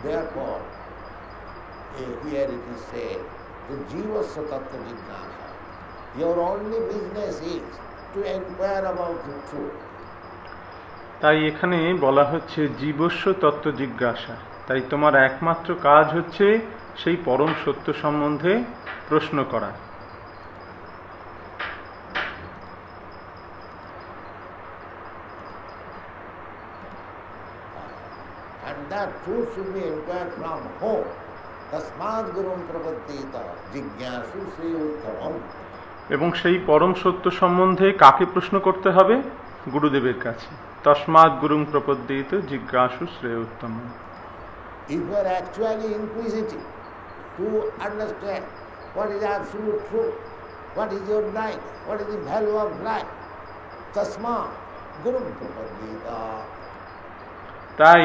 Therefore, here it is said, the jivasya tattva jignasa. Your only business is to inquire about the truth. তাই এখানে বলা হচ্ছে জীবস্য তত্ত্ব জিজ্ঞাসা। তাই তোমার একমাত্র কাজ হচ্ছে সেই পরম সত্য সম্বন্ধে প্রশ্ন করা। And that truth should be inquired from whom? Tasmad gurum prapaddita jignasu sriyuttamam. এবং সেই পরম সত্য সম্বন্ধে কাকে প্রশ্ন করতে হবে? গুরুদেবের কাছে। তস্মাৎ Gurung প্রপদ্যেত জিজ্ঞাসু শ্রেয়োত্তম। If you are actually inquisitive to understand what is absolute truth, what is your life, what is the value of life, tasmad gurum prapaddita. তাই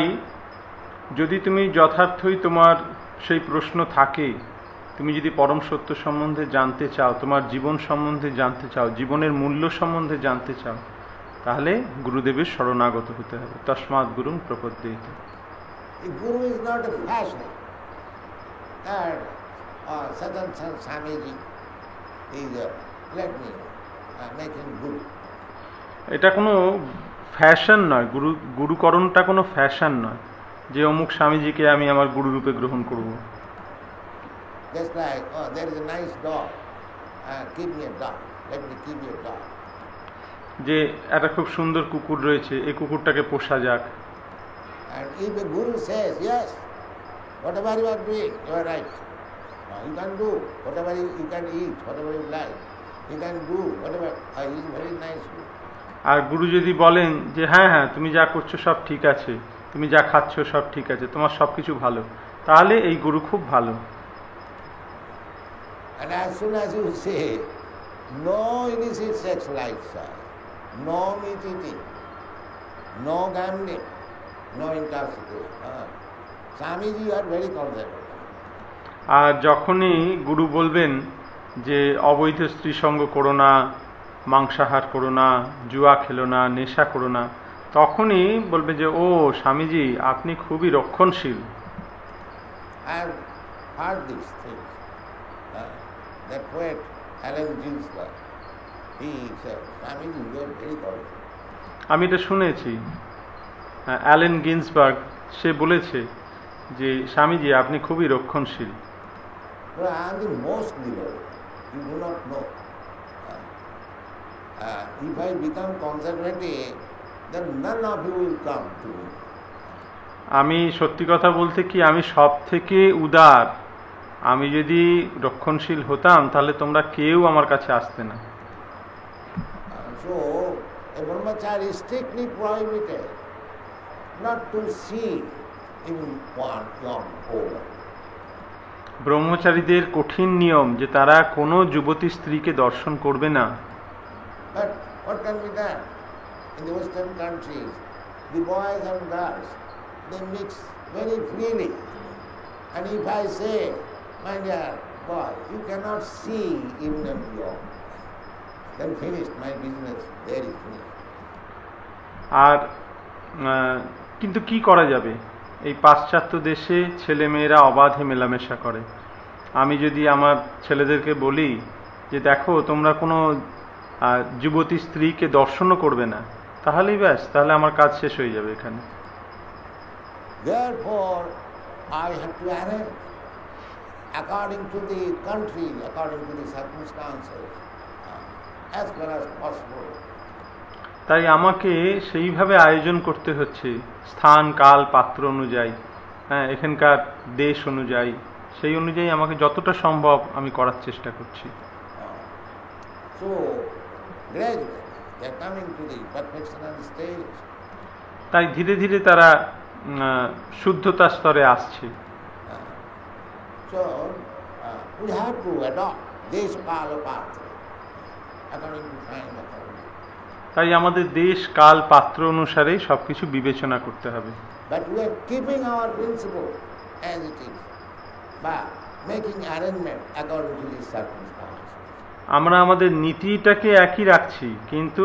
যদি তুমি যথার্থই তোমার সেই প্রশ্ন থাকে, তুমি যদি পরম সত্য সম্বন্ধে জানতে চাও, তোমার জীবন সম্বন্ধে জানতে চাও, জীবনের মূল্য সম্বন্ধে জানতে চাও, তাহলে গুরুদেবের শরণাগত হতে হবে। তস্মাৎ Gurung প্রপদ্যেত। Guru is not a fashion. That Sadansan Swamiji is let me make him guru. এটা কোনো ফ্যাশন নয়, গুরুকরণটা কোনো ফ্যাশন নয় যে অমুক স্বামীজিকে আমি আমার গুরুরূপে গ্রহণ করব। Just like, oh, there is a nice dog, give me a dog, let me give you a dog. যে একটা খুব সুন্দর কুকুর রয়েছে, এই কুকুরটাকে পোষা যাক। And if a guru says, yes, whatever you are doing, you are right. You can do whatever you can eat, whatever you like. You can do whatever, he is very nice. আর গুরু যদি বলেন যে হ্যাঁ হ্যাঁ তুমি যা করছো সব ঠিক আছে, তুমি যা খাচ্ছ সব ঠিক আছে, তোমার সব কিছু ভালো, তাহলে এই গুরু খুব ভালো। And as soon as you say, no illicit sex lifestyle, no meat eating, no gambling, no intoxication, Swamiji, you are very conservative. আর যখনই গুরু বলবেন যে অবৈধ স্ত্রী সঙ্গ করো না, মাংসাহার করো না, জুয়া খেলো না, নেশা করো না, তখনই বলবে যে ও স্বামীজি আপনি খুবই রক্ষণশীল। I have heard these things. That poet Allen Ginsberg, he said, Swamiji, you are very conservative. আমি এটা শুনেছি, অ্যালেন গিন্সবার্গ সে বলেছে যে স্বামীজি আপনি খুবই রক্ষণশীল। But I am the most liberal. You do not know. If I become conservative, then none of you will come to me. আমি সত্যি কথা বলতে কি আমি সব থেকে উদার। আমি যদি রক্ষণশীল হতাম তাহলে তোমরা কেউ আমার কাছে আসতে না। So a brahmachari is strictly prohibited not to see even one young woman. ব্রহ্মচারীদের কঠিন নিয়ম যে তারা কোনো যুবতী স্ত্রীকে দর্শন করবে না। But what can be done? In the Western countries, the boys and girls, they mix very freely. And if I say, my dear boy, you cannot see even a young, then finished my business, there is finished. আর কিন্তু কি করা যাবে, এই পাশ্চাত্য দেশে ছেলে মেয়েরা অবাধে মেলামেশা করে। আমি যদি আমার ছেলেদেরকে বলি যে দেখো তোমরা কোনো যুবতী স্ত্রীকে দর্শনও করবে না, তাহলেই ব্যাস, তাহলে আমার কাজ শেষ হয়ে যাবে এখানে। Therefore, I have to arrange according to the country, according to the circumstances, as far as possible. তাই আমাকে সেইভাবে আয়োজন করতে হচ্ছে, স্থান কাল পাত্র অনুযায়ী, হ্যাঁ এখানকার দেশ অনুযায়ী, সেই অনুযায়ী আমাকে যতটা সম্ভব আমি করার চেষ্টা করছি। So, gradually, they are coming to the perfectional stage. তাই ধীরে ধীরে তারা শুদ্ধতা স্তরে আসছে। So, we have to adopt this kala patra according to time, according. তাই আমাদের দেশ কাল পাত্র অনুসারে সবকিছু বিবেচনা করতে হবে। But we are keeping our principle as it is, but making arrangement according to the circumstances. আমরা আমাদের নীতিটাকে একই রাখছি, কিন্তু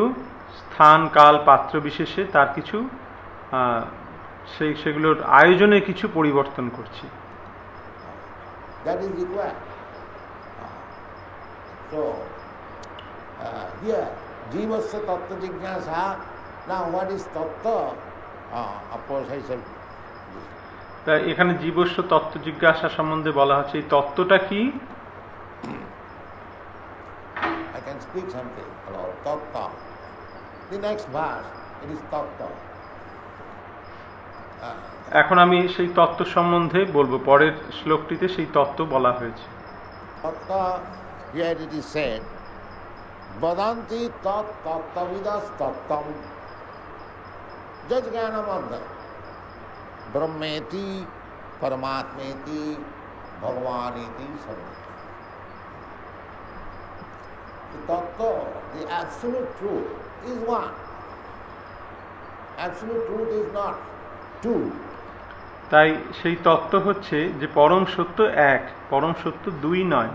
স্থান কাল পাত্র বিশেষে তার কিছু সেগুলোর আয়োজনে কিছু পরিবর্তন করছি। That is required. So, here, Jivasya Tattva Jignasa. Now, what is Tattva? Of course, I said. তা এখানে জীবস্ব তত্ত্ব জিজ্ঞাসা সম্বন্ধে বলা হচ্ছে, এই তত্ত্বটা কি? I can speak something about Tattva. The next verse, it is Tattva. এখন আমি সেই তত্ত্ব সম্বন্ধে বলবো, পরের শ্লোকটিতে সেই তত্ত্ব বলা হয়েছে। Tattva, here it is said, Vadanti tat tattavidas tattam jajganamadha brahmeti paramatmeti bhagavaniti sarvati. The tattva, the absolute truth is one. Absolute truth is not two. তাই সেই তত্ত্ব হচ্ছে যে পরম সত্য এক, পরম সত্য দুই নয়।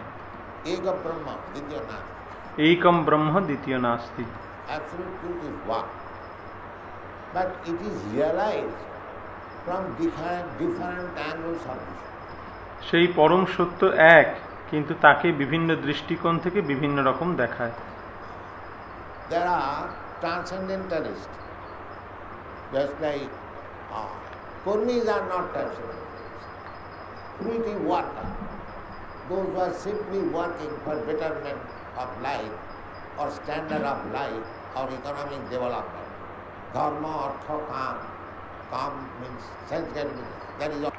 Eka Brahma, Ditya Nasti. একম ব্রহ্ম দ্বিতীয় নাস্তি। Absolute truth is one. But it is realized from different angles of vision. সেই পরম সত্য এক, কিন্তু তাকে বিভিন্ন দৃষ্টিকোণ থেকে বিভিন্ন রকম দেখায়। There are transcendentalists, just like Kurmis are not transcendentalists. Fruity worker, those who are simply working for betterment of life or standard of life or economic development. Dharma, artha, kam. Kam means sense gratification. That is all.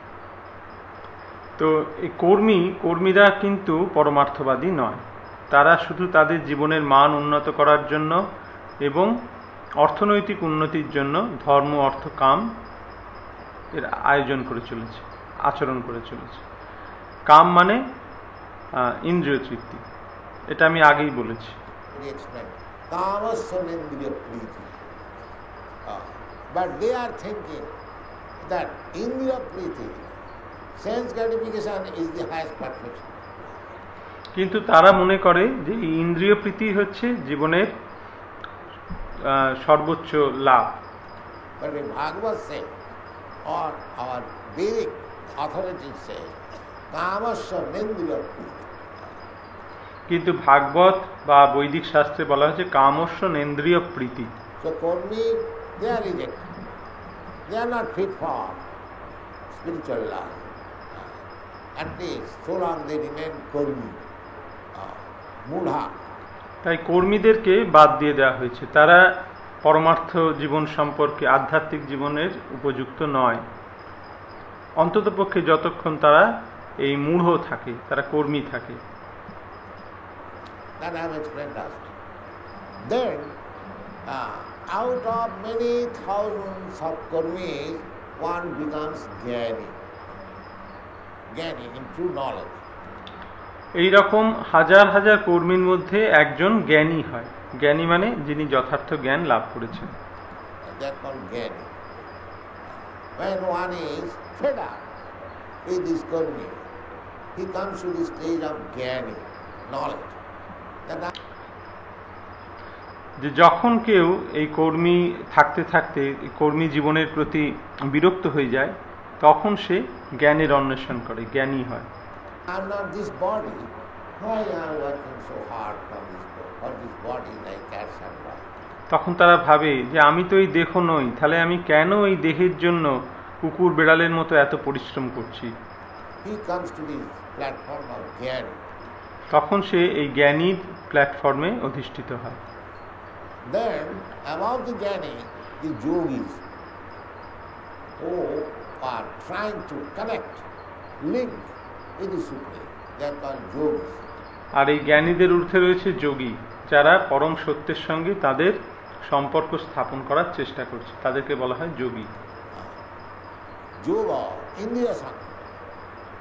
তো এই কর্মীরা কিন্তু পরমার্থবাদী নয়, তারা শুধু তাদের জীবনের মান উন্নত করার জন্য এবং অর্থনৈতিক উন্নতির জন্য ধর্ম, অর্থ, কাম এর আয়োজন করে চলেছে, আচরণ করে চলেছে। কাম মানে ইন্দ্রিয় তৃপ্তি, এটা আমি আগেই বলেছি। But they are thinking that indriya priti, sense gratification, is the highest perfection. কিন্তু তারা মনে করে যে এই ইন্দ্রিয় প্রীতি হচ্ছে জীবনের সর্বোচ্চ লাভ। But when Bhagavad says, or our Vedic authorities say, kamasya nendriya priti. কিন্তু ভাগবত বা বৈদিক শাস্ত্রে বলা হয়েছে কামস্য নেন্দ্রিয় প্রীতি। So Kurmi, they are rejected. They are not fit for spiritual life. At least so long they remain Kurmi, Mudha. তাই কর্মীদেরকে বাদ দিয়ে দেওয়া হয়েছে, তারা পরমার্থ জীবন সম্পর্কে আধ্যাত্মিক জীবনের উপযুক্ত নয়, অন্ততপক্ষে যতক্ষণ তারা এই মূঢ় থাকে, তারা কর্মী থাকে। That I have explained last time. Then, out of many thousands of karmis, one becomes Jnani. Jnani in true knowledge. এই রকম হাজার হাজার কর্মীর মধ্যে একজন জ্ঞানী হয়। জ্ঞানী মানে যিনি যথার্থ জ্ঞান লাভ করেছেন। That called Jnani. When one is fed up with this karmi, he comes to the stage of Jnani, knowledge. যে যখন কেউ এই কর্মী থাকতে থাকতে কর্মী জীবনের প্রতি বিরক্ত হয়ে যায়, তখন সে জ্ঞানের অন্বেষণ করে, জ্ঞানী হয়। তখন তারা ভাবে যে আমি তো এই দেহ নই, তাহলে আমি কেন এই দেহের জন্য কুকুর বেড়ালের মতো এত পরিশ্রম করছি। তখন সে এই জ্ঞানীর প্ল্যাটফর্মে অধিষ্ঠিত হয়। Then, above the Jnani, the yogis who are trying to connect, link with the Supreme, they are called yogis. আর এই জ্ঞানীদের ঊর্ধ্বে রয়েছে যোগী, যারা পরম সত্যের সঙ্গে তাদের সম্পর্ক স্থাপন করার চেষ্টা করছে, তাদেরকে বলা হয় যোগী। Yoga, Indriya Sankha.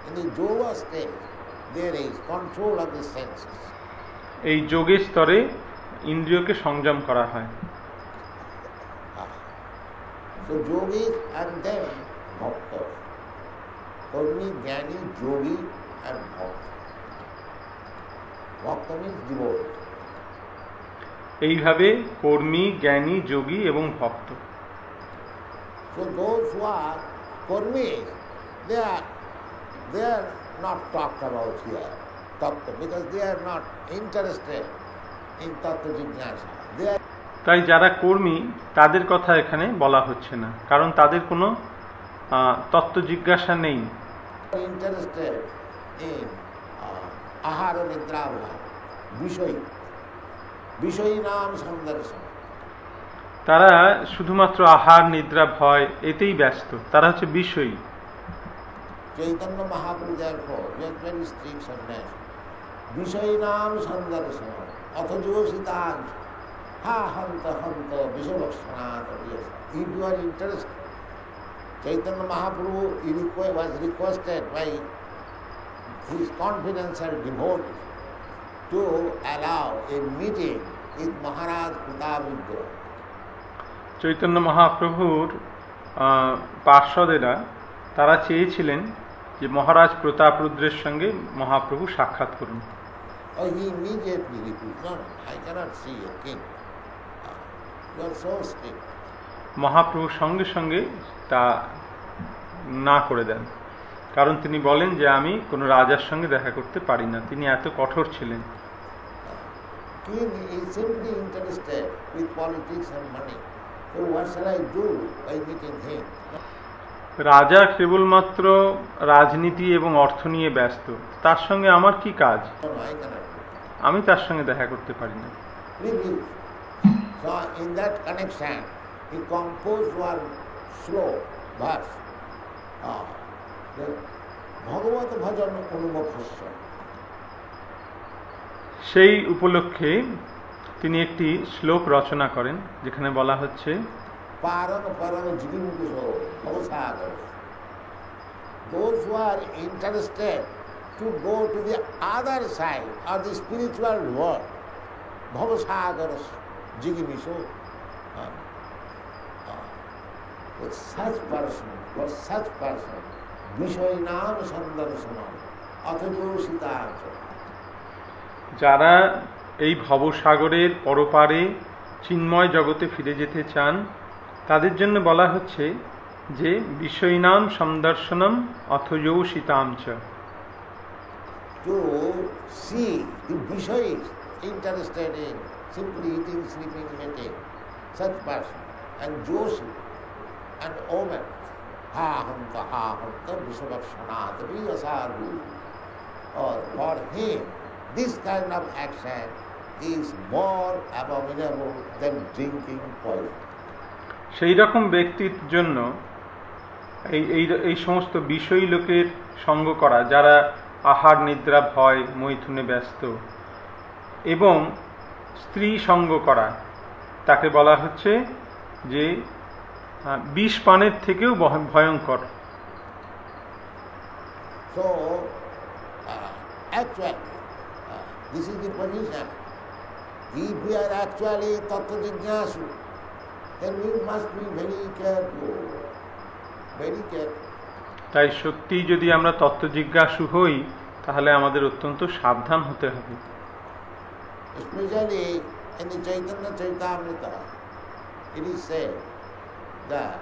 In the yoga state, there is control of the senses. এই যোগের স্তরে ইন্দ্রিয়কে সংযম করা হয়। So yogis and then bhakta. Karmi, jnani, yogi and bhakta. Bhakta means devotee. এইভাবে কর্মী, জ্ঞানী, যোগী এবং ভক্ত। So those who are Kurmis, they are not talked about here, Tattva, because they are not interested in Tattva Jignasa. They are তাই যারা কর্মী তাদের কথা এখানে বলা হচ্ছে না, কারণ তাদের কোনো তত্ত্ব জিজ্ঞাসা নেই। interested in ahara nidra bhava, Bishoyi নাম সন্দর্শন। তারা শুধুমাত্র আহার নিদ্রা ভয় এতেই ব্যস্ত, তারা হচ্ছে Bishoyi. Chaitanya Mahaprabhu therefore very strict সন্ন্যাস, বিষয়ী নাম সন্দর্শন অথচ সীতাংশ হা হন্ত হন্ত বিষবক্ষণাৎ। If you are interested, Chaitanya Mahaprabhu was requested by his confidential devotees to allow a meeting with Maharaj Prataparudra. Chaitanya মহাপ্রভুর পার্ষদেরা তারা চেয়েছিলেন যে মহারাজ প্রতাপরুদ্রের সঙ্গে মহাপ্রভু সাক্ষাৎ করুন। Oh, he immediately refused. No, I cannot see a king. You are so strict. Mahaprabhu সঙ্গে সঙ্গে তা না করে দেন, কারণ তিনি বলেন যে আমি কোনো রাজার সঙ্গে দেখা করতে পারি না, তিনি এত কঠোর ছিলেন। King is simply interested with politics and money. So what shall I do by meeting him? রাজা কেবলমাত্র রাজনীতি এবং অর্থ নিয়ে ব্যস্ত, তার সঙ্গে আমার কি কাজ? No, I cannot do. আমি তার সঙ্গে দেখা করতে পারি না। Refuse. So in that connection, he composed one slow verse. ভগবত ভজন অনুমোক্ষস্য। সেই উপলক্ষে তিনি একটি শ্লোক রচনা করেন যেখানে বলা হচ্ছে পারণ পারণ জীবিমুকুশ ভবসাগর। Those who are interested to go to the other side of the spiritual world, ভবসাগর জিগিমিশো, with such person বিষয় নাম সন্দর্শন অথচ সীতার্থ। যারা এই ভবসাগরের পরপারে চিন্ময় জগতে ফিরে যেতে চান তাদের জন্য বলা হচ্ছে যে বিষয় নাম সন্দর্শনম অথচ সীতাঞ্চ। To see the বিষয়ীs interested in simply eating, sleeping, mating, such person, and Joshi, and Omen, ha hanta vishabhakshanat viyasaru. Or for him, this kind of action is more abominable than drinking poison. সেই রকম ব্যক্তির জন্য এই সমস্ত বিষয়ী লোকের সঙ্গ করা, যারা আহার নিদ্রা ভয় মৈথুনে ব্যস্ত, এবং স্ত্রী সঙ্গ করা, তাকে বলা হচ্ছে যে বিষ পানের থেকেও ভয়ঙ্কর। So, actually, this is the position. If we are actually tattva jignasu, then we must be very careful, very careful. তাই সত্যি যদি আমরা তত্ত্ব জিজ্ঞাসু হই তাহলে আমাদের অত্যন্ত সাবধান হতে হবে। Especially in the Chaitanya Charitamrita, it is said that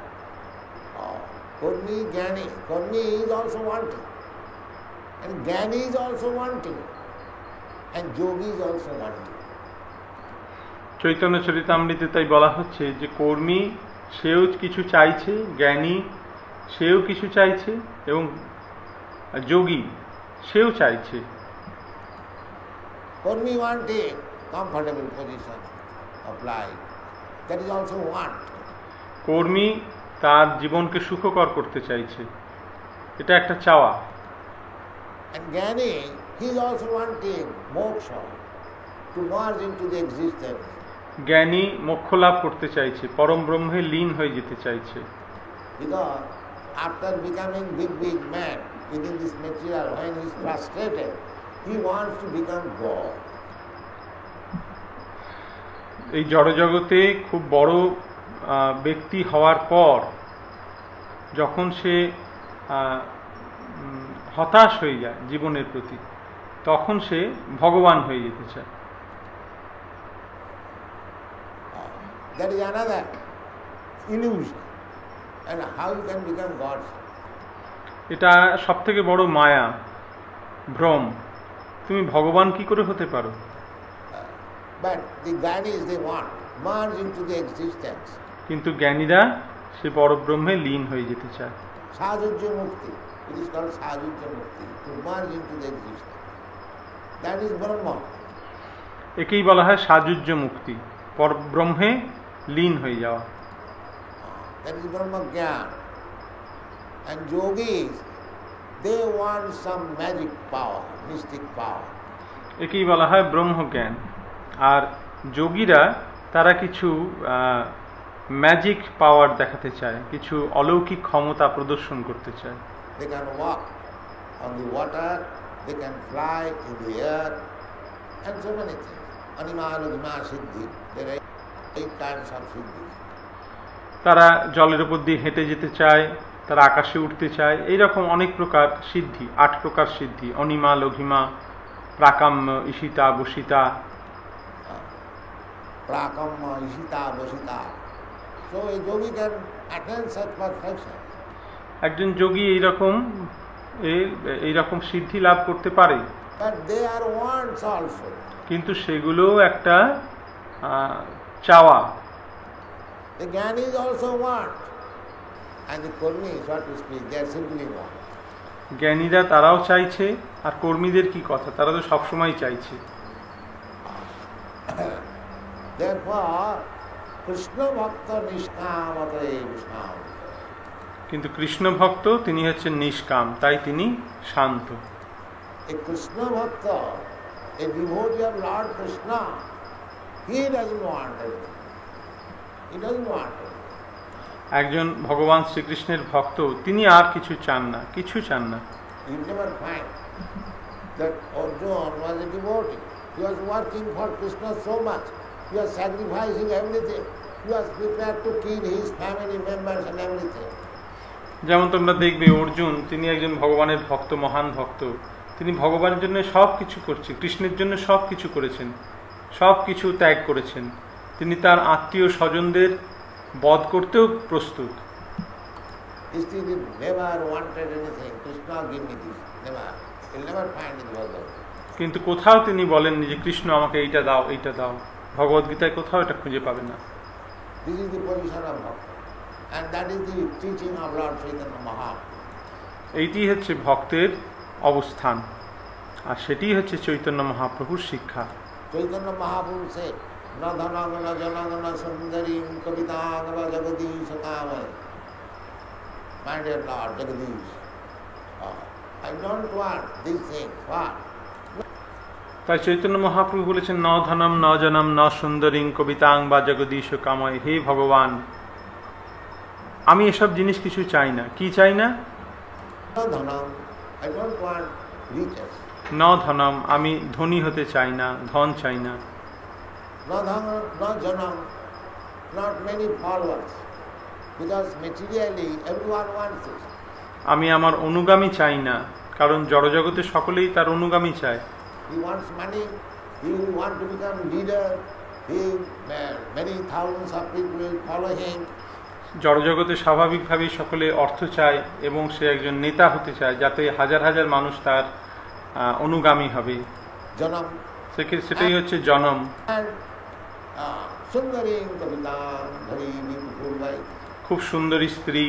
Kurmi Gyani, Kurmi is also wanting, and Gyani is also wanting, and Yogi is also wanting. Chaitanya চরিতামৃতে তাই বলা হচ্ছে যে কর্মী সেও কিছু চাইছে, জ্ঞানী সেও কিছু চাইছে, এবং যোগী সেও চাইছে। Kurmi wanting comfortable position of life, that is also want. কর্মী তার জীবনকে সুখকর করতে চাইছে, এটা একটা চাওয়া। And Gyani, he is also wanting moksha, to merge into the existence. জ্ঞানী মোক্ষ লাভ করতে চাইছে, পরম ব্রহ্মে লীন হয়ে যেতে চাইছে। Because after becoming big man within this material, when he is frustrated, he wants to become God. এই জড়জগতে খুব বড় ব্যক্তি হওয়ার পর যখন সে হতাশ হয়ে যায় জীবনের প্রতি, তখন সে ভগবান হয়ে যেতে চায়। That is another illusion. And how you can become God? এটা সবথেকে বড় মায়া, ভ্রম। তুমি ভগবান কি করে হতে পারো? But the Gyanis, they want merge into the existence. কিন্তু জ্ঞানীরা সে পরব্রহ্মে লীন হয়ে যেতে চায়। Sajujya Mukti. It is called Sajujya Mukti. To merge into the existence. That is Brahma. একেই বলা হয় সাযুজ্য মুক্তি, পরব্রহ্মে লীন হয়ে যাওয়া। That is Brahma Gyan. And yogis, they want some magic power, mystic power. একেই বলা হয় ব্রহ্মজ্ঞান। আর যোগীরা তারা কিছু ম্যাজিক পাওয়ার দেখাতে চায়, কিছু অলৌকিক ক্ষমতা প্রদর্শন করতে চায়। They can walk on the water, they can fly in the air, and so many things. Anima, Logima, Siddhi. There are 8 kinds of Siddhi. তারা জলের উপর দিয়ে হেঁটে যেতে চায়, তারা আকাশে উঠতে চায়, এইরকম অনেক প্রকার সিদ্ধি, 8 প্রকার সিদ্ধি, Anima, লঘিমা, প্রাকাম্য, Ishita, বসিতা। Prakamma, Ishita, Vasita. So a yogi can attain such perfection. একজন যোগী এইরকম সিদ্ধি লাভ করতে পারে, But they are wants also. কিন্তু সেগুলো একটা চাওয়া। The Gyanis also want. And the Kurmis, so to speak, they are simply want. জ্ঞানীরা তারাও চাইছে, আর কর্মীদের কি কথা, তারা তো সবসময় চাইছে। Therefore, Krishna Bhakta Nishkamata Visham. কিন্তু কৃষ্ণ ভক্ত তিনি হচ্ছেন নিষ্কাম, তাই তিনি শান্ত। A Krishna Bhakta, a devotee of Lord Krishna, he doesn't want anything. He doesn't want anything. একজন ভগবান শ্রীকৃষ্ণের ভক্ত তিনি আর কিছু চান না, কিছু চান না। You never find that Arjuna was a devotee. He was working for Krishna so much. He was sacrificing everything. He was prepared to kill his family members and everything. যেমন তোমরা দেখবে অর্জুন, তিনি একজন ভগবানের ভক্ত, মহান ভক্ত। তিনি ভগবানের জন্য সব কিছু করছেন, কৃষ্ণের জন্য সব কিছু করেছেন, সব কিছু ত্যাগ করেছেন। তিনি তার আত্মীয় স্বজনদের বধ করতেও প্রস্তুত। He still never wanted anything. Krishna give me this. Never. He'll never find in Bhagavad. কিন্তু কোথাও তিনি বলেননি যে কৃষ্ণ আমাকে এইটা দাও, এইটা দাও। ভগবদ্গীতায় কোথাও এটা খুঁজে পাবে না। This is the position of Bhakta. And that is the teaching of Lord Chaitanya Mahaprabhu. এইটি হচ্ছে ভক্তের অবস্থান, আর সেটি হচ্ছে চৈতন্য মহাপ্রভুর শিক্ষা। Chaitanya Mahaprabhu said, Na dhanagana janagana sundarim kavitagana jagadish kamai. My dear Lord Jagadish, I don't want these things. What? তাই চৈতন্য মহাপ্রভু বলেছেন, ন ধনম ন জনম ন সুন্দরীং কবিতাং বা জগদীশ কাময়। হে ভগবান, আমি এসব জিনিস কিছু চাই না। কি চাই না? No dhanam, I don't want riches. ন ধনম, আমি ধনী হতে চাই না, ধন চাই না। No dhanam, no janam, not many followers. Because materially everyone wants it. আমি আমার অনুগামী চাই না, কারণ জড়জগতে সকলেই তার অনুগামী চায়। He wants money, he will want to become leader, many thousands of people will follow him. জড়জগতে স্বাভাবিকভাবেই সকলে অর্থ চায় এবং সে একজন নেতা হতে চায়, যাতে হাজার হাজার মানুষ তার অনুগামী হবে। Janam. সেটাই হচ্ছে জনম। And Sundari Kavita, very beautiful wife. খুব সুন্দরী স্ত্রী।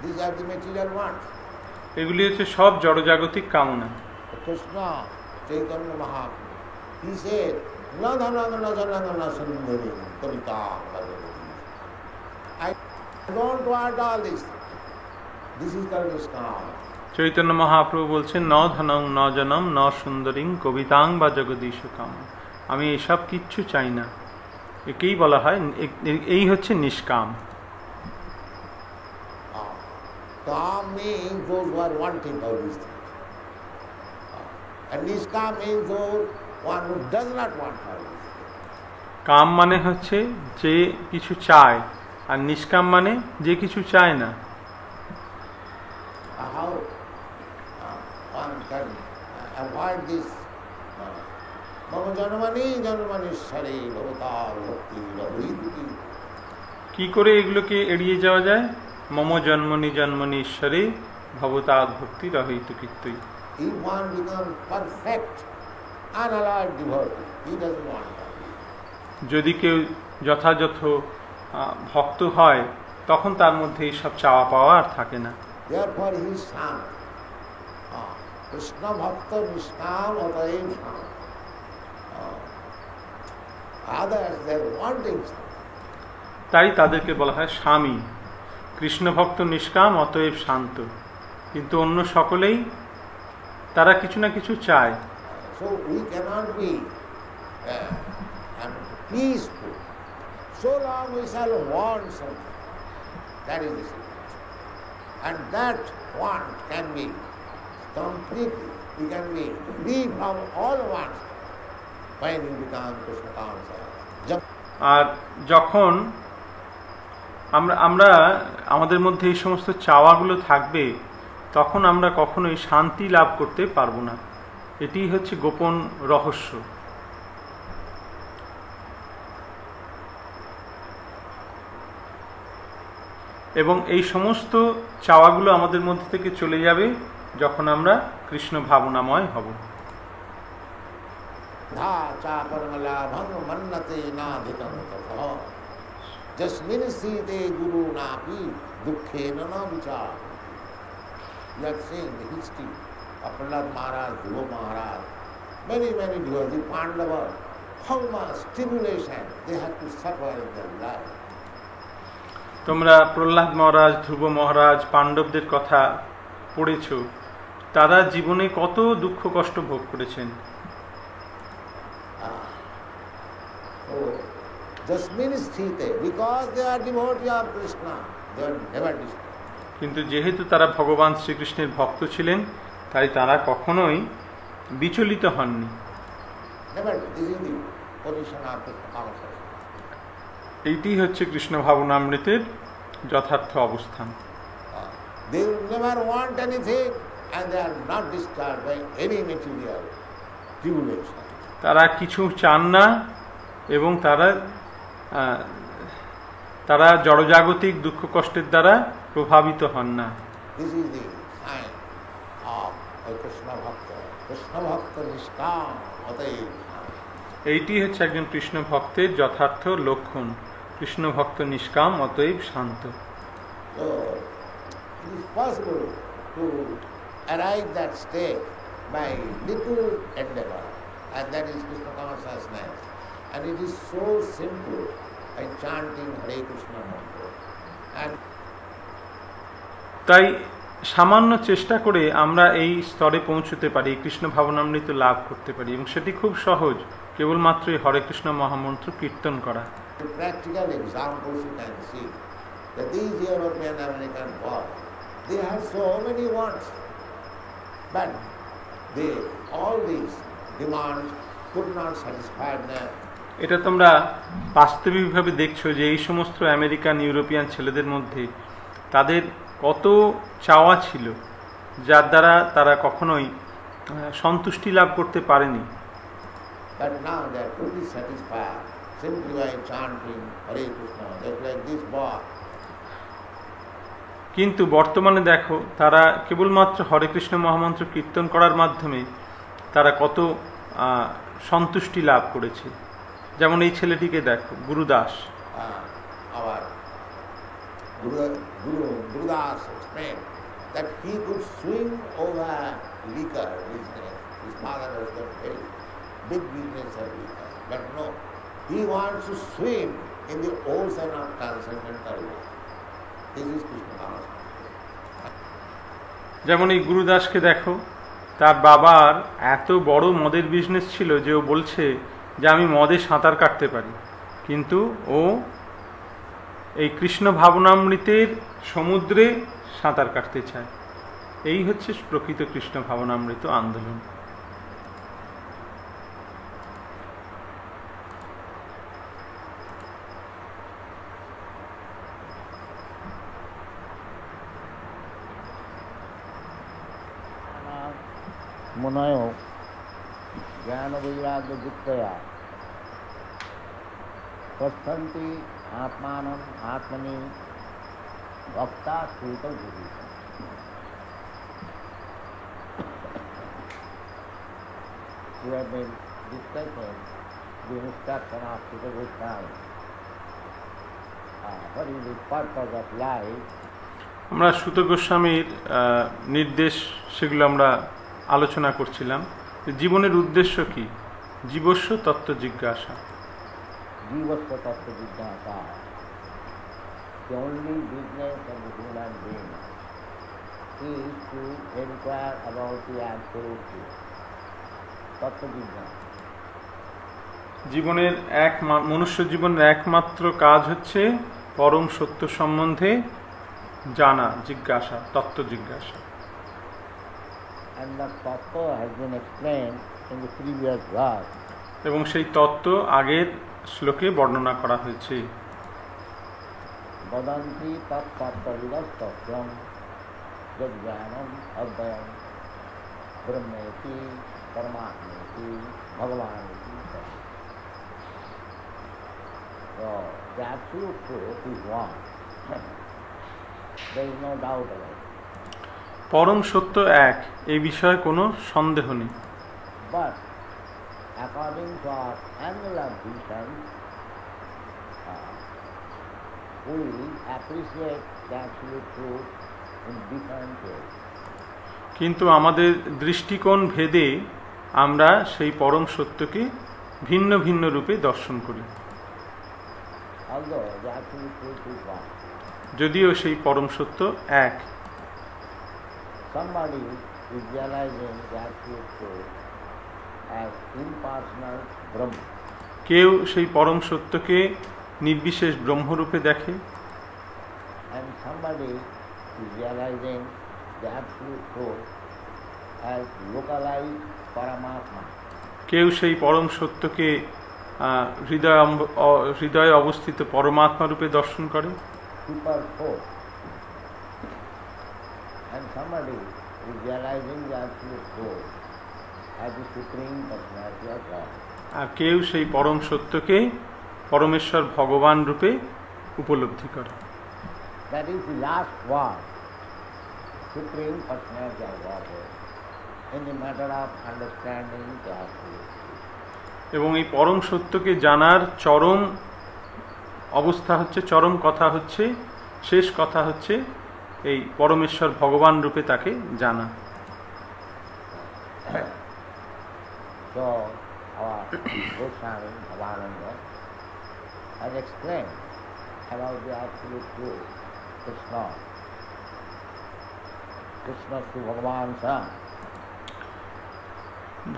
These are the material wants. এগুলি হচ্ছে সব জড়জাগতিক কামনা। Krishna, Chaitanya Mahaprabhu, he said, Na dhanagana janagana sundari kavita. I don't want all this. This is called Iskam. Chaitanya Mahaprabhu বলছেন, ন ধনং ন জনম ন সুন্দরীং কবিতাং বা জগদীশ কাম। আমি এসব কিচ্ছু চাই না। একেই বলা হয়, এই হচ্ছে নিষ্কাম। Kam means those who are wanting all these things. And Niskam means those one who does not want all these things. কাম মানে হচ্ছে যে কিছু চায়, আর নিষ্কাম মানে যে কিছু চায় না। How one can avoid this? Mama janmani janmanishwari bhavata bhakti rabhiti. কি করে এগুলোকে এড়িয়ে যাওয়া যায়? মম জন্মনি জন্মনি ঈশ্বরে ভবতাৎ ভক্তি রহিত কীর্তই। If one becomes perfect, unalloyed devotee, he doesn't want that. যদি কেউ যথাযথ ভক্ত হয় তখন তার মধ্যে এইসব চাওয়া পাওয়া আর থাকে না। Therefore he is Sham. Krishna Bhakta Nishkam Ataev Sham. Others, they are wanting something. তাই তাদেরকে বলা হয় স্বামী। কৃষ্ণ ভক্ত নিষ্কাম অতএব শান্ত, কিন্তু অন্য সকলেই তারা কিছু না কিছু চায়। So we cannot be peaceful so long we shall want something. That is the secret. And that want can be completely, we can be free from all wants when we become Krishna conscious. আর যখন আমরা আমাদের মধ্যে এই সমস্ত চাওয়াগুলো থাকবে তখন আমরা কখনোই শান্তি লাভ করতে পারবো না। এটি হচ্ছে গোপন রহস্য। এবং এই সমস্ত চাওয়াগুলো আমাদের মধ্যে থেকে চলে যাবে যখন আমরা কৃষ্ণ ভাবনাময় হব। Jasmin site guru napi dukhe na vichar. You have seen the history of Prahlad Maharaj, Dhruva Maharaj, many devotees, the Pandavas, how much stimulation they had to suffer in their life. তোমরা প্রহ্লাদ মহারাজ, ধ্রুব মহারাজ, পাণ্ডবদের কথা পড়েছো। তারা জীবনে কত দুঃখ কষ্ট ভোগ করেছেন। কিন্তু যেহেতু তারা ভগবান শ্রীকৃষ্ণের ভক্ত ছিলেন তাই তারা কখনোই বিচলিত হননি। এইটি হচ্ছে কৃষ্ণ ভাবনামৃতের যথার্থ অবস্থান। তারা কিছু চান না এবং তারা জড়জাগতিক দুঃখ কষ্টের দ্বারা প্রভাবিত হন না। এইটি হচ্ছে একজন কৃষ্ণ ভক্তের যথার্থ লক্ষণ। কৃষ্ণ ভক্ত নিষ্কাম অতএব শান্ত। And it is so simple by chanting Hare Krishna mantra. And তাই সামান্য চেষ্টা করে আমরা এই স্তরে পৌঁছতে পারি, কৃষ্ণ ভাবনামৃত লাভ করতে পারি, এবং সেটি খুব সহজ, কেবলমাত্র এই হরে কৃষ্ণ মহামন্ত্র কীর্তন করা। Practical examples you can see that these European American boys, they have so many wants, but all these demands could not satisfy them. এটা তোমরা বাস্তবিকভাবে দেখছো যে এই সমস্ত আমেরিকান ইউরোপিয়ান ছেলেদের মধ্যে তাদের কত চাওয়া ছিল যার দ্বারা তারা কখনোই সন্তুষ্টি লাভ করতে পারেনি। কিন্তু বর্তমানে দেখো তারা কেবলমাত্র হরে কৃষ্ণ মহামন্ত্র কীর্তন করার মাধ্যমে তারা কত সন্তুষ্টি লাভ করেছে। যেমন এই ছেলেটিকে দেখো, Gurudas. Gurudas explained that he could swing over liquor business. His father was the very big business of liquor. But no, he wants to swim in the ocean of transcendental love. This is Krishna consciousness. যেমন এই গুরুদাসকে দেখো, তার বাবার এত বড় মদের business ছিল যে ও বলছে যে আমি মদে সাঁতার কাটতে পারি, কিন্তু ও এই কৃষ্ণ ভাবনামৃতের সমুদ্রে সাঁতার কাটতে চায়। এই হচ্ছে প্রকৃত কৃষ্ণ ভাবনামৃত আন্দোলন। মনয় জ্ঞান বৈরাগ্য যুক্তয়া পশ্যন্তি Atmanam Atmani Bhakta Sutta Guru. We have been discussing the instruction of Sutta Goswami. What is the purpose of life? আমরা সুত গোস্বামীর নির্দেশ সেগুলো আমরা আলোচনা করছিলাম। জীবনের উদ্দেশ্য কি? জীবস্ব তত্ত্ব জিজ্ঞাসা। Jivasya Tattva Jignasa. The only business of the human being is to inquire about the absolute truth. Tattva Jignasa. জীবনের মনুষ্য জীবনের একমাত্র কাজ হচ্ছে পরম সত্য সম্বন্ধে জানা, জিজ্ঞাসা, তত্ত্ব জিজ্ঞাসা। And the tattva has been explained in the previous verse. এবং সেই তত্ত্ব আগের শ্লোকে বর্ণনা করা হয়েছে। Vadanti tat tattvavidastatyam jajnanam advayam brahmeti paramatmeti bhagavaneti. So the absolute truth is one. There is no doubt about it. পরম সত্য এক, এই বিষয়ে কোনো সন্দেহ নেই। But according to our angular vision, we appreciate the absolute truth in different ways. কিন্তু আমাদের দৃষ্টিকোণ ভেদে আমরা সেই পরম সত্যকে ভিন্ন ভিন্ন রূপে দর্শন করি। Although the absolute truth is one. যদিও সেই পরম সত্য এক। Somebody is realizing the absolute truth as impersonal Brahma. কেউ সেই পরম সত্যকে নির্বিশেষ ব্রহ্মরূপে দেখে। And somebody is realizing the absolute truth as localized Paramatma. কেউ সেই পরম সত্যকে হৃদয়ে অবস্থিত পরমাত্মা রূপে দর্শন করে। Super soul. And somebody is realizing the absolute truth as the supreme personality of God. আর কেউ সেই পরম সত্যকে পরমেশ্বর ভগবান রূপে উপলব্ধি করে। That is the last word, supreme personality of God, in the matter of understanding the absolute truth. এবং এই পরম সত্যকে জানার চরম অবস্থা হচ্ছে, চরম কথা হচ্ছে, শেষ কথা হচ্ছে এই পরমেশ্বর ভগবান রূপে তাকে জানা। So our Goswami Bhavananda has explained about the absolute truth, Krishna. Krishna to Bhagavan Sam.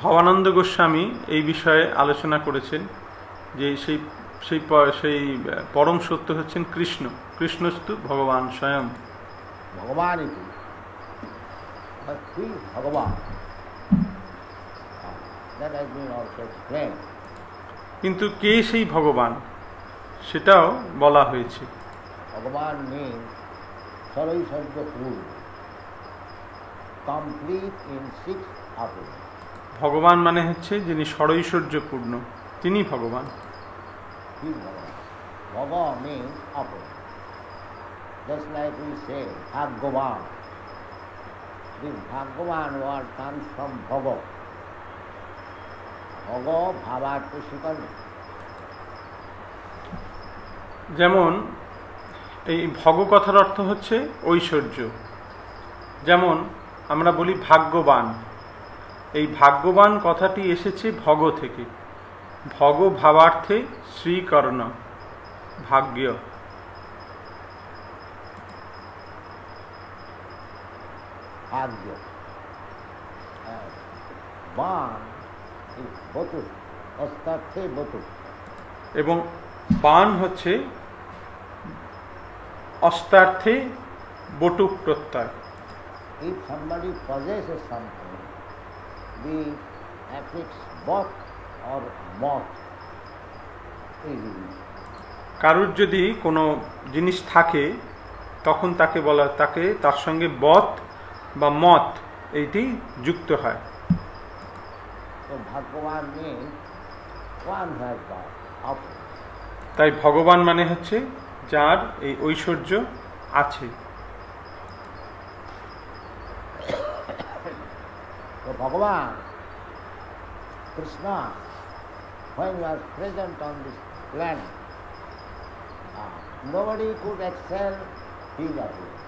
Bhabananda Goswami এই বিষয়ে আলোচনা করেছেন যে সেই সেই সেই পরম সত্য হচ্ছেন কৃষ্ণ, কৃষ্ণস্তু ভগবান স্বয়ং। Bhagavan is but who is Bhagavan? That has been also explained. কিন্তু কে সেই ভগবান সেটাও বলা হয়েছে। Bhagavan means Sarvaisarva Purna, complete in 6 attributes. ভগবান মানে হচ্ছে যিনি ষড়ৈশ্বর্যপূর্ণ, তিনি ভগবান। He is Bhagavan. Bhava means upper. Just like we say Bhagavan. This Bhagavan word comes from Bhava. Bhava bhavartha sikana. যেমন এই ভগ কথার অর্থ হচ্ছে ঐশ্বর্য। যেমন আমরা বলি ভাগ্যবান, এই ভাগ্যবান কথাটি এসেছে ভগ থেকে। ভগ ভাবার্থে শ্রীকর্ণ, ভাগ্য। Bhagya. Ban is Batu. Astarthe Batu. এবং বান হচ্ছে অস্তার্থে বটুক প্রত্যয়। If somebody possesses something, the affix bot or mot is used. কারুর যদি কোনো জিনিস থাকে তখন তাকে বলা, তাকে তার সঙ্গে বত বা মত এইটি যুক্ত হয়। So Bhagavan means one who has got upper. তাই ভগবান মানে হচ্ছে যার এই ঐশ্বর্য আছে। So Bhagavan, Krishna, when he was present on this planet, nobody could excel his appearance.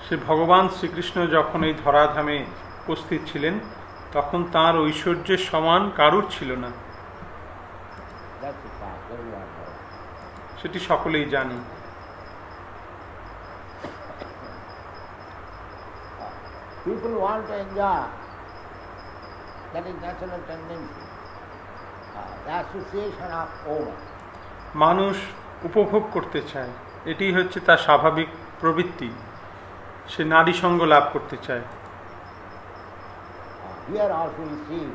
সে ভগবান শ্রীকৃষ্ণ যখন এই ধরাধামে উপস্থিত ছিলেন তখন তার ঐশ্বর্যের সমান কারুর ছিল না। That's the fact, everyone knows. সেটি সকলেই জানি। People want to enjoy, that is natural tendency, the association of woman. মানুষ উপভোগ করতে চায়, এটি হচ্ছে তার স্বাভাবিক প্রবৃত্তি। সে নারী সঙ্গ লাভ করতে চায়। Here also we see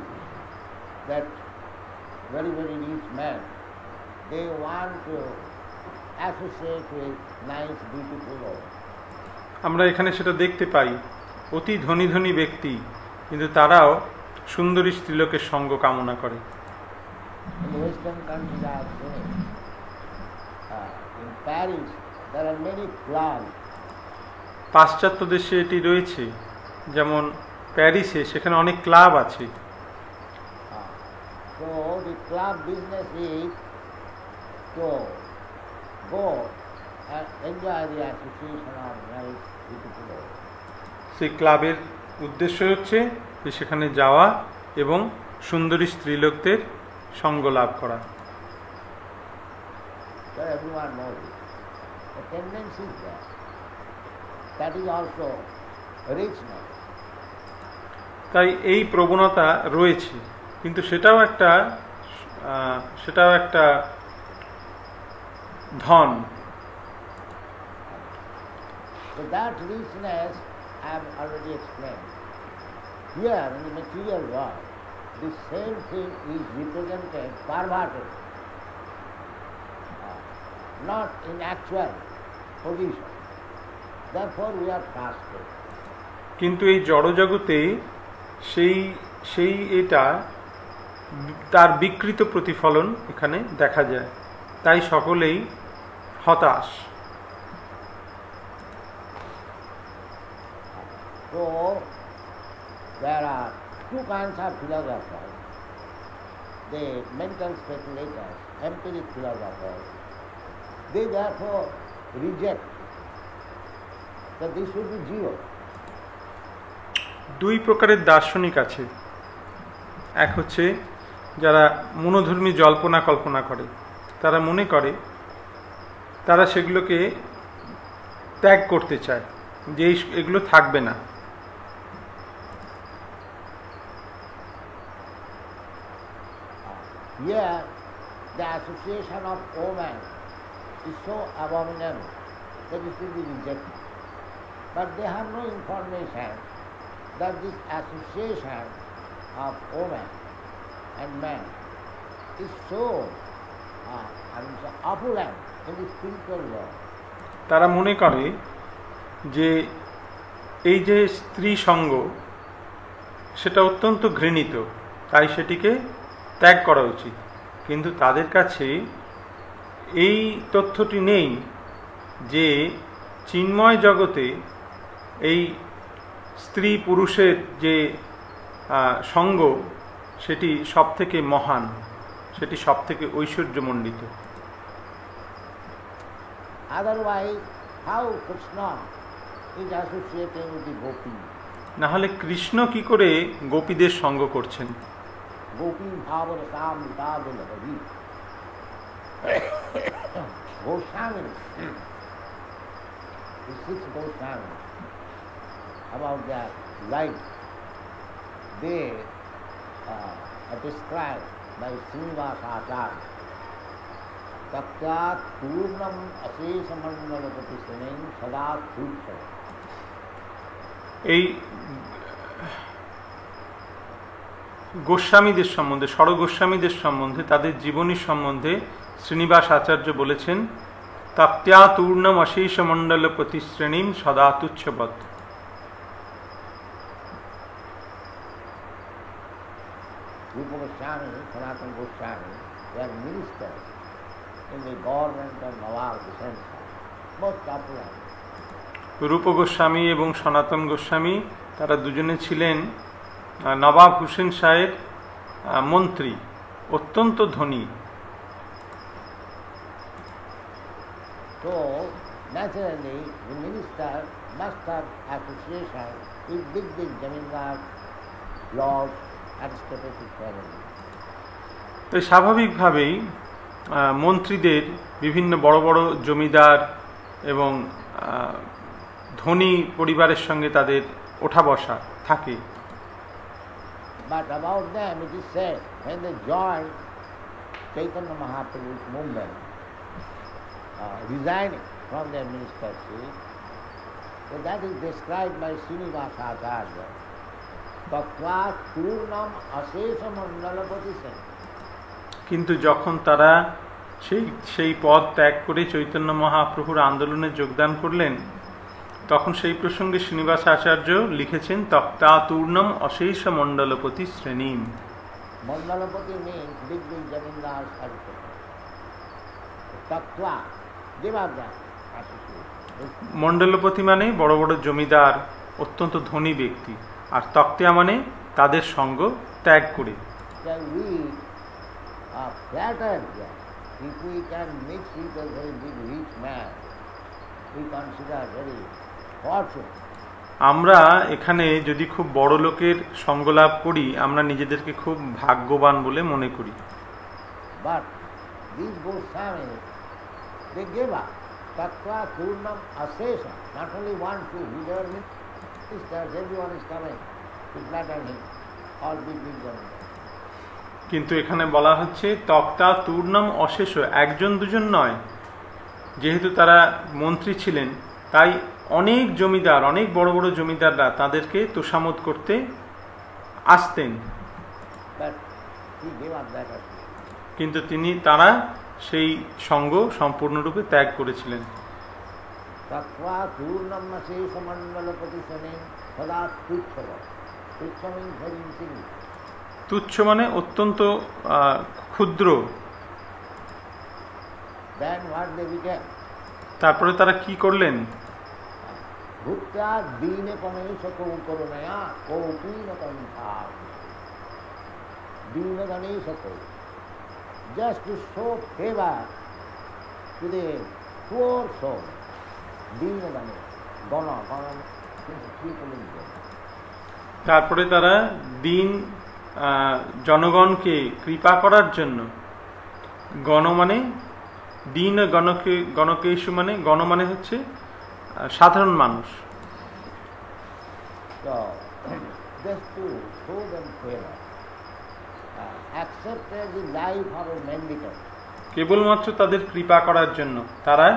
that very, very rich men, they want to associate with nice, beautiful women. আমরা এখানে সেটা দেখতে পাই, অতি ধনী ধনী ব্যক্তি কিন্তু তারাও সুন্দরী স্ত্রীলোকের সঙ্গ কামনা করে। In the Western countries I have seen, in Paris there are many clubs. পাশ্চাত্য দেশে এটি রয়েছে, যেমন প্যারিসে সেখানে অনেক ক্লাব আছে। So the club business is to go and enjoy the association of nice, beautiful women. সেই ক্লাবের উদ্দেশ্য হচ্ছে যে সেখানে যাওয়া এবং সুন্দরী স্ত্রীলোকদের সঙ্গ লাভ করা। So everyone knows it. The tendency is there. That is also richness. তাই এই প্রবণতা রয়েছে, কিন্তু সেটাও একটা ধন। So that richness I have already explained. Here in the material world, the same thing is represented, perverted, not in actual position. Therefore we are frustrated. কিন্তু এই জড়জগতে সেই এটা তার বিকৃত প্রতিফলন এখানে দেখা যায়, তাই সকলেই হতাশ। So there are two kinds of philosophers, the mental speculators, empiric philosophers. They therefore reject that this should be zero. দুই প্রকারের দার্শনিক আছে, এক হচ্ছে যারা মনোধর্মী জল্পনা কল্পনা করে, তারা মনে করে তারা সেগুলোকে ত্যাগ করতে চায়, যে এগুলো থাকবে না। Here the association of woman is so abominable that it should be rejected. But they have no information that this association of woman and man is so opulent in the spiritual world. তারা মনে করে যে এই যে স্ত্রী সঙ্গ সেটা অত্যন্ত ঘৃণিত, তাই সেটিকে ত্যাগ করা উচিত। কিন্তু তাদের কাছে এই তথ্যটি নেই যে চিন্ময় জগতে এই স্ত্রী পুরুষের যে সঙ্গ সেটি সবথেকে মহান, সেটি সবথেকে ঐশ্বর্যমণ্ডিত। Otherwise, how Krishna is associating with the gopis? না হলে কৃষ্ণ কি করে গোপীদের সঙ্গ করছেন? Gopi bhavara sam vidadala bhavi. Goswami, the six Goswami, about their life, they are described by Srinivasa Acharya. Tatyat purnam asesa mandala pratishanem sada thutsha. এই গোস্বামীদের সম্বন্ধে, ষড়গোস্বামীদের সম্বন্ধে, তাদের জীবনী সম্বন্ধে শ্রীনিবাস আচার্য বলেছেন, তাপ্ত্যাতূর্ণম অশেষ মণ্ডল প্রতিশ্রেণীম সদা তুচ্ছবৎ। Rupa Goswami, Sanatana Goswami, they are ministers in the government of Nawab Hussain Shah. Most popular. রূপ গোস্বামী এবং সনাতন গোস্বামী তারা দুজনে ছিলেন নবাব হুসেন শাহের মন্ত্রী, অত্যন্ত ধনী। So naturally the minister must have association with big zamindar, lords, aristocratic family. তো স্বাভাবিকভাবেই মন্ত্রীদের বিভিন্ন বড় বড় জমিদার এবং ধনী পরিবারের সঙ্গে তাদের ওঠা বসা থাকে। But about them it is said, when they joined Chaitanya Mahaprabhu's movement, resigning from their ministership, so that is described by Srinivasa Acharya. Tattva Turnam Asesa Mandalapati Sen. কিন্তু যখন তারা সেই পদ ত্যাগ করে চৈতন্য মহাপ্রভুর আন্দোলনে যোগদান করলেন, তখন সেই প্রসঙ্গে শ্রীনিবাস আচার্য লিখেছেন তক্তা তূর্ণম অশেষ মণ্ডলপতি শ্রেণীম। Mandalapati means big zamindar circle. Tattva, Devabda, মণ্ডলপতি মানে বড় বড় জমিদার, অত্যন্ত ধনী ব্যক্তি, আর তক্তিয়া মানে তাদের সঙ্গ ত্যাগ করে। We are flattered that if we can mix with a very big rich man, we consider very fortunate. আমরা এখানে যদি খুব বড় লোকের সঙ্গ লাভ করি, আমরা নিজেদেরকে খুব ভাগ্যবান বলে মনে করি। But these Goswamis, they gave up. Tattva Turnam Asesa. Not only one, two. He never ministers. Everyone is coming to flatter him. All big zamindar. কিন্তু এখানে বলা হচ্ছে তক্তা তূর্ণম অশেষ, একজন দুজন নয়। যেহেতু তারা মন্ত্রী ছিলেন, তাই অনেক জমিদার, অনেক বড় বড় জমিদাররা তাদেরকে তোষামোদ করতে আসতেন। কিন্তু তারা সেই সঙ্গ সম্পূর্ণরূপে ত্যাগ করেছিলেন। তুচ্ছ মানে অত্যন্ত ক্ষুদ্র। তারপরে তারা কি করলেন? Just to show favor to the poor soul, তারপরে তারা দিন জনগণকে কৃপা করার জন্য, গণ মানে দিন, গণকেশু মানে গণ মানে হচ্ছে সাধারণ মানুষ। কেবলমাত্র তাদের কৃপা করার জন্য তারা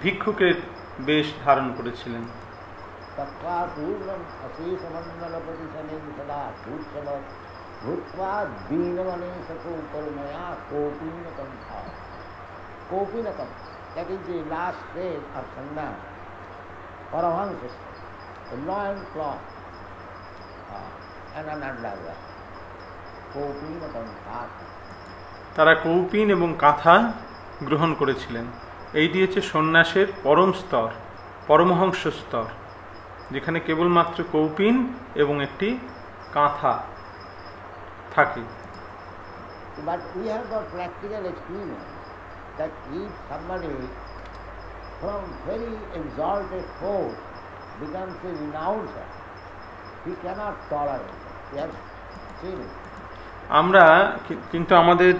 ভিক্ষুকের বেশ ধারণ করেছিলেন। That is the last phase of sannyas. Paramahansa, a loin cloth and an underwear. Kopina Kantha. তারা কৌপিন এবং কাঁথা গ্রহণ করেছিলেন। এইটি হচ্ছে সন্ন্যাসের পরম স্তর, পরমহংস স্তর, যেখানে কেবলমাত্র কৌপিন এবং একটি কাঁথা থাকে। But we have got practical experience that if somebody from very exalted force becomes a renouncer, he cannot tolerate it. We have seen it. আমরা কিন্তু আমাদের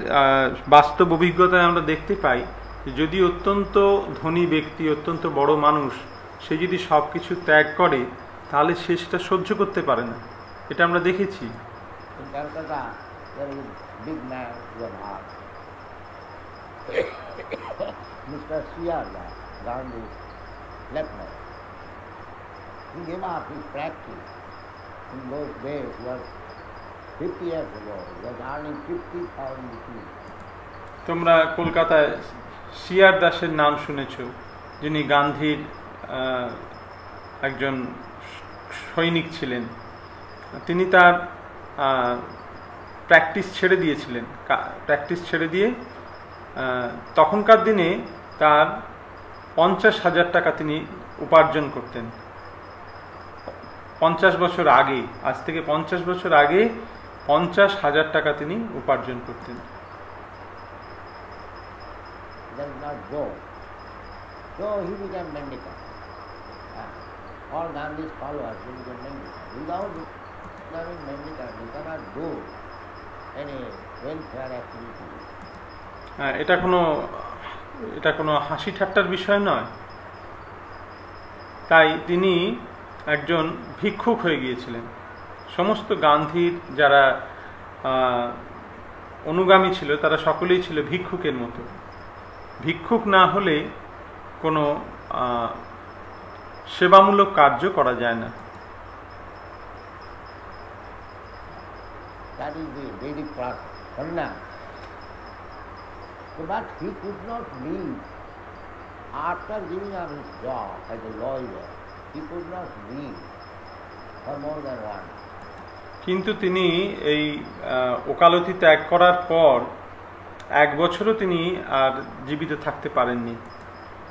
বাস্তব অভিজ্ঞতায় আমরা দেখতে পাই, যদি অত্যন্ত ধনী ব্যক্তি, অত্যন্ত বড় মানুষ, সে যদি সব কিছু ত্যাগ করে, তাহলে সে সেটা সহ্য করতে পারে না। এটা আমরা দেখেছি। Mr. Siyarda, Gandhi's lieutenant, he gave up his practice. In those days, was 50 years ago, he was earning 50,000 rupees. তোমরা কলকাতায় সিআর দাসের নাম শুনেছ, যিনি গান্ধীর একজন সৈনিক ছিলেন। তিনি তার প্র্যাকটিস ছেড়ে দিয়েছিলেন। প্র্যাকটিস ছেড়ে দিয়ে তখনকার দিনে তার 50,000 টাকা তিনি উপার্জন করতেন। 50 বছর আগে, আজ থেকে 50 বছর আগে 50,000 টাকা তিনি উপার্জন করতেন। Does not go. So he became mendicant. All Gandhi's followers will become mendicant. Without becoming mendicant, you cannot do any welfare activity. এটা কোনো হাসি ঠাট্টার বিষয় নয়। তাই তিনি একজন ভিক্ষুক হয়ে গিয়েছিলেন। সমস্ত গান্ধীর যারা অনুগামী ছিল তারা সকলেই ছিল ভিক্ষুকের মতো। ভিক্ষুক না হলে কোনো সেবামূলক কার্য করা যায় না। That is the Vedic part. But he could not live. After giving up his job as a lawyer, he could not live for more than 1 year. কিন্তু তিনি এই ওকালতি ত্যাগ করার পর 1 বছরও তিনি আর জীবিত থাকতে পারেননি।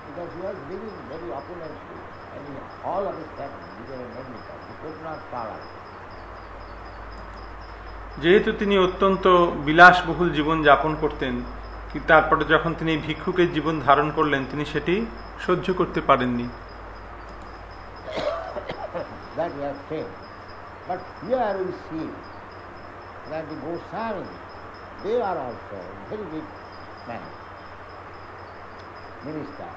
Because he was living very opulently, and all of his family became a mendicant. He could not follow. যেহেতু তিনি অত্যন্ত বিলাসবহুল জীবন যাপন করতেন, তারপরে যখন তিনি ভিক্ষুকের জীবন ধারণ করলেন তিনি সেটি সহ্য করতে পারেননি। That we have said. But here we see that the Goswami, they are also very big men, minister.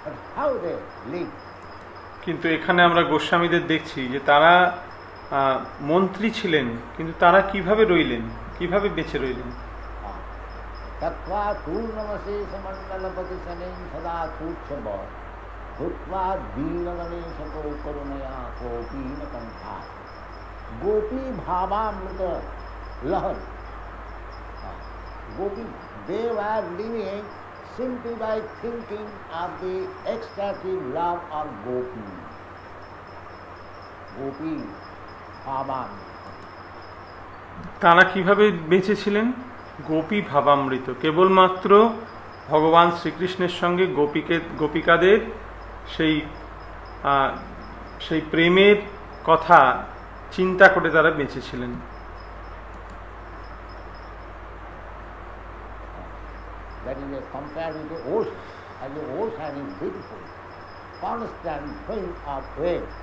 But how they live? কিন্তু এখানে আমরা গোস্বামীদের দেখছি যে তারা মন্ত্রী ছিলেন, কিন্তু তারা কিভাবে রইলেন, কিভাবে বেঁচে রইলেন। तत्वा पूर्णमसे समंडलपति शनैः सदा सूक्ष्म भूत्वा दीनगणेशको करुणया कोपीन कंठा गोपी भावामृत लहर। गोपी, they were living simply by thinking of the ecstatic love of Gopi. Gopi भावामृत। তারা কিভাবে বেঁচে ছিলেন? গোপী ভাবামৃত, কেবলমাত্র ভগবান শ্রীকৃষ্ণের সঙ্গে গোপিকাদের সেই প্রেমের কথা চিন্তা করে তারা বেঁচেছিলেন। That is compared with the ocean. As the ocean is beautiful, constant flowing of waves.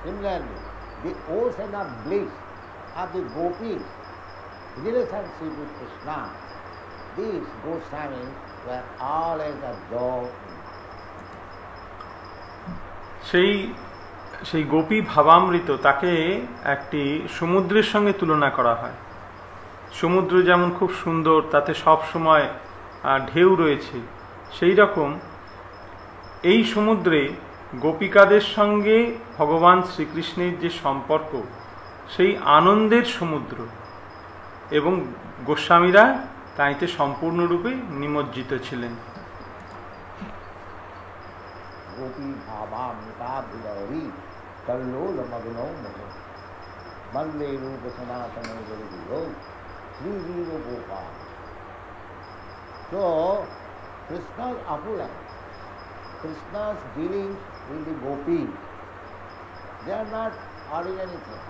Similarly, the ocean of bliss of the gopis, relationship with Krishna, these Goswamis were always absorbed. সেই গোপী ভাবামৃত তাকে একটি সমুদ্রের সঙ্গে তুলনা করা হয়। সমুদ্র যেমন খুব সুন্দর, তাতে সব সময় ঢেউ রয়েছে, সেই রকম এই সমুদ্রে গোপিকাদের সঙ্গে ভগবান শ্রীকৃষ্ণের যে সম্পর্ক, সেই আনন্দের সমুদ্র, এবং গোস্বামীরা তাইতে সম্পূর্ণরূপে নিমজ্জিত ছিলেন। গোপী ভাবামৃতাভিলহরী কল্লোল মগ্নৌ মোহে বন্দে রূপ সনাতন গুরু শ্রী বীর Gopal. So Krishna's opulence, Krishna's dealings with the gopis, they are not ordinary things.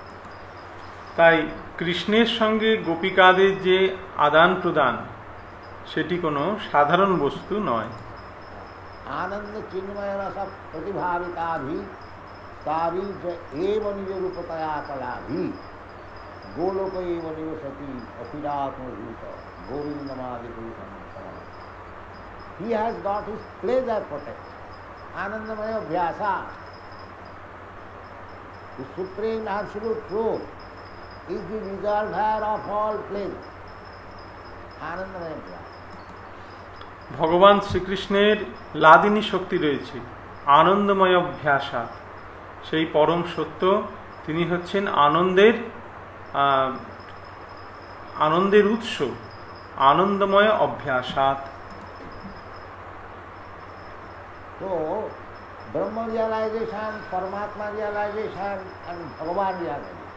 তাই কৃষ্ণের সঙ্গে গোপিকাদের যে আদান প্রদান, সেটি কোনো সাধারণ বস্তু নয়। आनंद चिन्मय रस प्रतिभाविता भी तारी एवं निज रूपतया कला भी गोलोक एवं निवसती अखिलात्मभूत गोविंदमादि Bhushan. He has got his pleasure protected. Anandamaya Vyasa, the supreme absolute truth, is the reservoir of all pleasure. Anandamaya Vyasa. ভগবান শ্রীকৃষ্ণের লাদিনী শক্তি রয়েছে, আনন্দময় অভ্যাসা, সেই পরম সত্য, তিনি হচ্ছেন আনন্দের উৎস, আনন্দময় অভ্যাসাত। So, Brahma realization, Paramatma realization, and Bhagavan realization.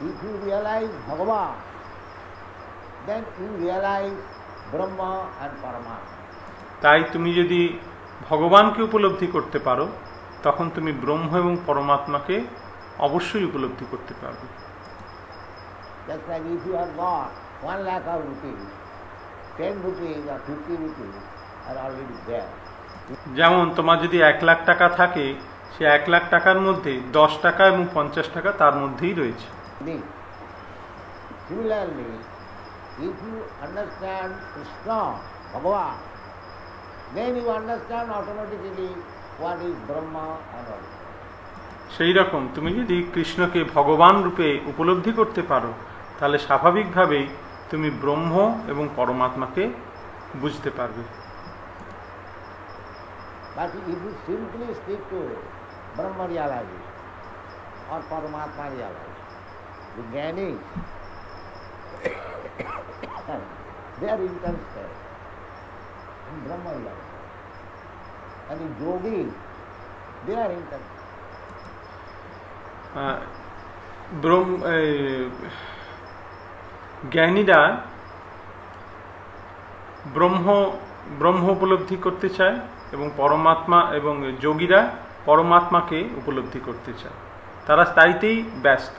If you realize Bhagavan, then you realize Brahma and Paramatma. তাই তুমি যদি ভগবানকে উপলব্ধি করতে পারো তখন তুমি ব্রহ্ম এবং পরমাত্মাকে অবশ্যই উপলব্ধি করতে পারবে। Just like if you have got 1 lakh of rupees, 10 rupees or 50 rupees are already there. যেমন তোমার যদি 1 লাখ টাকা থাকে, সে 1 লাখ টাকার মধ্যে 10 টাকা এবং 50 টাকা তার মধ্যেই রয়েছে। Similarly, if you understand Krishna, Bhagavan, then you understand automatically what is Brahma and what is Brahma. সেই রকম তুমি যদি কৃষ্ণকে ভগবান রূপে উপলব্ধি করতে পারো তাহলে স্বাভাবিকভাবেই তুমি ব্রহ্ম এবং পরমাত্মাকে বুঝতে পারবে। But if you simply stick to Brahma realization or Paramatma realization, the Jnani, they are interested in Brahma realization. And the Yogis, they are interested. জ্ঞানীরা ব্রহ্ম উপলব্ধি করতে চায় এবং পরমাত্মা এবং যোগীরা পরমাত্মাকে উপলব্ধি করতে চায়, তারা তাইতেই ব্যস্ত।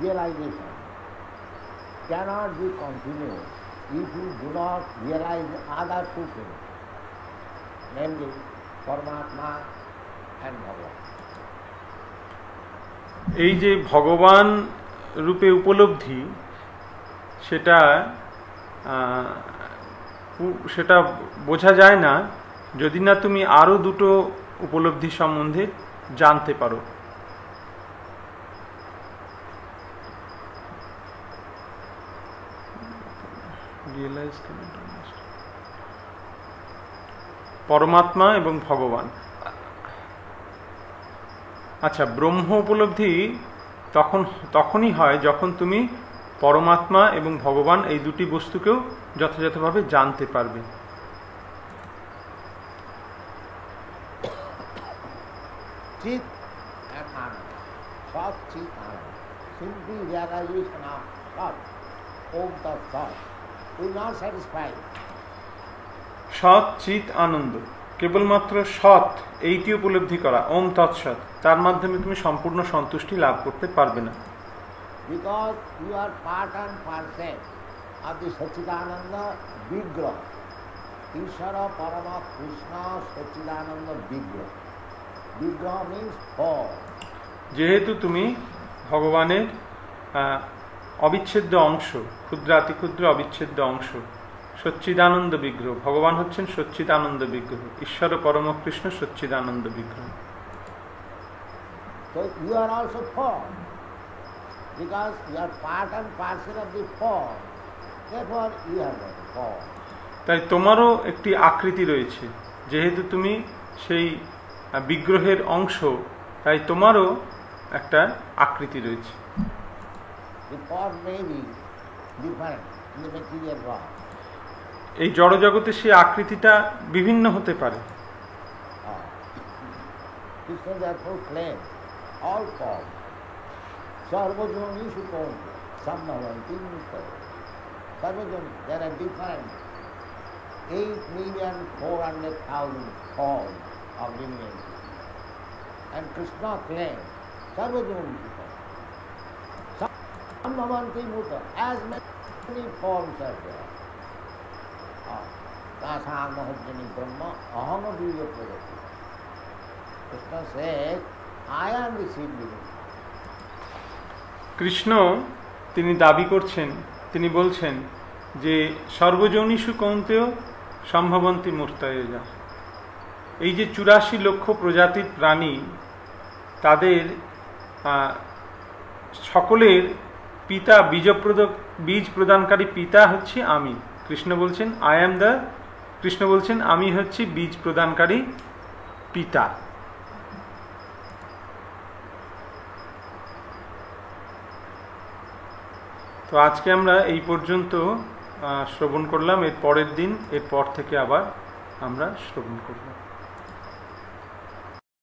Realization cannot be continued if you do not realize other two things, namely Paramatma and Bhagavan. এই যে ভগবান রূপে উপলব্ধি সেটা বোঝা যায় না যদি না তুমি আরো দুটো উপলব্ধি সম্বন্ধে জানতে পারো। পরমাত্মা এবং ভগবান। আচ্ছা, ব্রহ্ম উপলব্ধি তখনই হয় যখন তুমি পরমাত্মা এবং ভগবান এই দুটি বস্তুকেও যথাযথভাবে জানতে পারবে। Chit and Ananda, Sat Chit Ananda, simply realization of Sat, Om Tat Sat, will not satisfy. সৎ চিত আনন্দ, কেবলমাত্র সৎ এইটি উপলব্ধি করা, ওম তৎসৎ, তার মাধ্যমে তুমি সম্পূর্ণ সন্তুষ্টি লাভ করতে পারবে না। Because you are part and parcel of the Satchidananda Vigraha. Ishvara Parama Krishna Satchidananda Vigraha. Vigraha means form. যেহেতু তুমি ভগবানের অবিচ্ছেদ্য অংশ, ক্ষুদ্রাতি ক্ষুদ্র অবিচ্ছেদ্য অংশ, সচ্চিদানন্দ বিগ্রহ, ভগবান হচ্ছেন সচ্চিদানন্দ বিগ্রহ, ঈশ্বর পরম কৃষ্ণ সচ্চিদানন্দ বিগ্রহ। So you are also form. Because you are part and parcel of the form, therefore you are the form. তাই তোমারও একটি আকৃতি রয়েছে, যেহেতু তুমি সেই বিগ্রহের অংশ, তাই তোমারও একটা আকৃতি রয়েছে। The form may be different in the material world. এই জড়জগতে সেই আকৃতিটা বিভিন্ন হতে পারে। Krishna therefore claims all forms. Sarvajoni Sukonti, Samnavanti Mukta. Sarvajoni, there are different 8,400,000 forms of living entities. And Krishna claims Sarvajoni Sukonti. Samnavanti Mukta, as many forms are there. Tasam Mahajani Brahma, Ahama Vijaya Pradati. Krishna says, I am the seed living. Krishna তিনি দাবি করছেন, তিনি বলছেন যে সর্বজনীষু কৌন্তেয় সম্ভবন্তী মূর্তয়েজা। এই যে 84 লক্ষ প্রজাতির প্রাণী, তাদের সকলের পিতা, বীজ প্রদানকারী পিতা হচ্ছে আমি। কৃষ্ণ বলছেন আমি হচ্ছি বীজ প্রদানকারী পিতা। তো আজকে আমরা এই পর্যন্ত শ্রবণ করলাম। এর পরের দিন, এরপর থেকে আবার আমরা শ্রবণ করব।